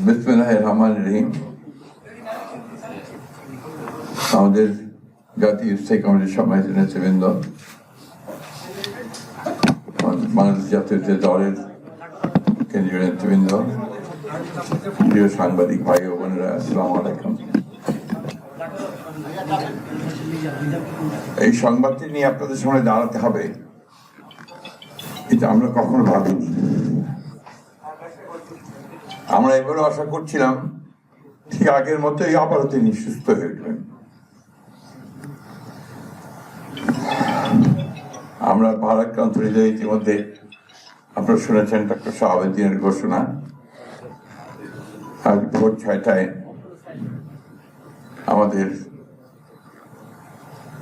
বিসমিল্লাহির রহমানির রহিম। আমাদের জাতীয় স্থায়ী কমিটির সম্মানিত নেতৃবৃন্দ, বাংলাদেশ জাতীয় দলের কেন্দ্রীয় নেতৃবৃন্দ, প্রিয় সাংবাদিক ভাই ও বোনেরা, আসসালামু আলাইকুম। এই সংবাদটি নিয়ে আপনাদের সামনে দাঁড়াতে হবে, এটা আমরা কখনো ভাবিনি। আমরা এবারও আশা করছিলাম ঠিক আগের মতোই আবারও তিনি সুস্থ হয়ে উঠবেন। আমরা ভারাক্রান্ত হৃদয়ে ইতিমধ্যে আপনারা শুনেছেন ডক্টর শাহাবুদ্দিনের ঘোষণা। আজ ভোর 6টায় আমাদের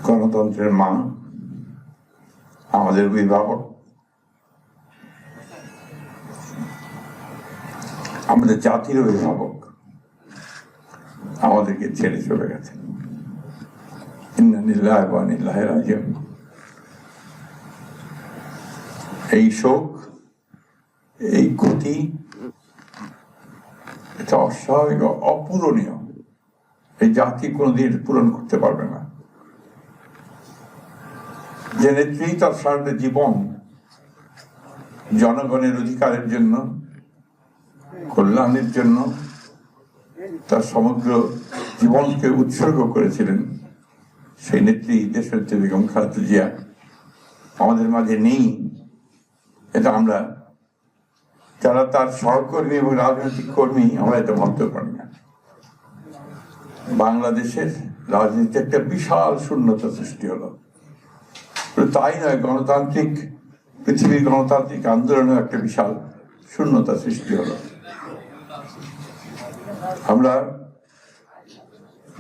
গণতন্ত্রের মা, আমাদের অভিভাবক, আমাদের জাতির অভিভাবক আমাদেরকে ছেড়ে চলে গেছেন। ইন্না লিল্লাহি ওয়া ইন্না ইলাইহি রাজিউন। এই শোক, এই ক্ষতি, এটা অস্বাভাবিক, অপূরণীয়। এই জাতি কোনোদিন পূরণ করতে পারবে না। যে নেত্রী তার সারাটা জীবন জনগণের অধিকারের জন্য, কল্যাণের জন্য তার সমগ্র জীবনকে উৎসর্গ করেছিলেন, সেই নেত্রী দেশনেত্রী বেগম খালেদা জিয়া আমাদের মাঝে নেই। এটা আমরা যারা তার সহকর্মী এবং রাজনৈতিক কর্মী, আমরা এটা ভাবতে পারি না। বাংলাদেশের রাজনীতিতে একটা বিশাল শূন্যতা সৃষ্টি হলো। তাই নয়, গণতান্ত্রিক পৃথিবীর গণতান্ত্রিক আন্দোলনে একটা বিশাল শূন্যতা সৃষ্টি হলো। আমরা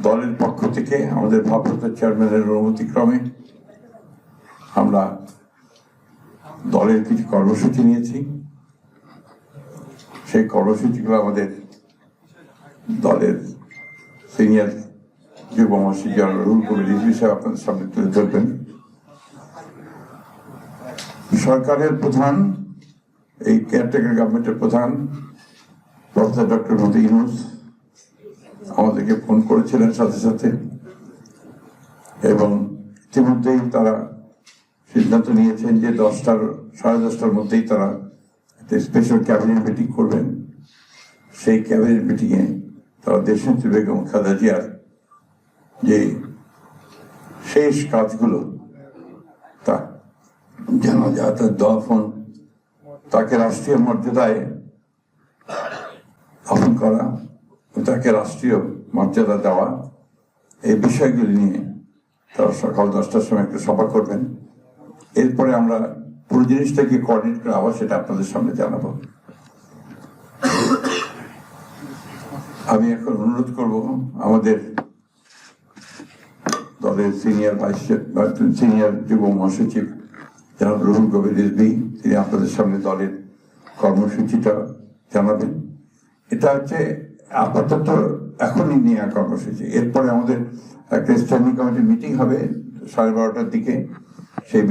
দলের পক্ষ থেকে আমাদের ভারপ্রাপ্ত চেয়ারম্যানের অনুমতি ক্রমে আমরা দলের কিছু কর্মসূচি নিয়েছি। সেই কর্মসূচিগুলো আমাদের দলের সিনিয়র যুব মহাসচিব রুহুল কবির রিজভী সাহেব আপনাদের সামনে তুলে ধরবেন। সরকারের প্রধান, এই কেয়ারটেকার গভর্নমেন্টের প্রধান প্রফেসর ডক্টর মোহাম্মদ ইউনূস আমাদেরকে ফোন করেছিলেন সাথে সাথে, এবং ইতিমধ্যেই তারা সিদ্ধান্ত নিয়েছেন যে 10টার মধ্যেই তারা একটা স্পেশাল ক্যাবিনেট মিটিং করবেন। সেই ক্যাবিনেট মিটিংয়ে তারা দেশনেত্রী বেগম খালেদা জিয়ার যে শেষ কাজগুলো, তা জানাজা, তার দফন, তাকে রাষ্ট্রীয় মর্যাদায় দাফন করা, তাকে রাষ্ট্রীয় মর্যাদা দেওয়া, এই বিষয়গুলি নিয়ে তারা সকাল 10টার সময় একটা সভা করবেন। এরপরে আমরা পুরো জিনিসটাকে কোঅর্ডিনেট করে আবার সেটা আপনাদের সামনে জানাবো। আমি এখন অনুরোধ করব আমাদের দলের সিনিয়র যুব মহাসচিব জনাব রুহুল কবির রিজভী, তিনি আপনাদের সামনে দলের কর্মসূচিটা জানাবেন। এটা হচ্ছে আপাতত এখনই নেওয়া কর্মসূচি। এরপরে আমাদের একটা স্ট্যান্ডিং কমিটি মিটিং হবে 12:30টার দিকে। সেই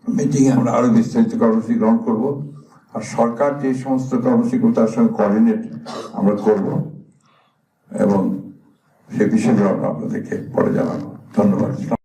মিটিংয়ে আমরা আরো বিস্তারিত কর্মসূচি গ্রহণ করব। আর সরকার যে সমস্ত কর্মসূচিগুলো তার সঙ্গে কোঅর্ডিনেট আমরা করব, এবং সে বিষয়গুলো আমরা আপনাদেরকে পরে জানাবো। ধন্যবাদ।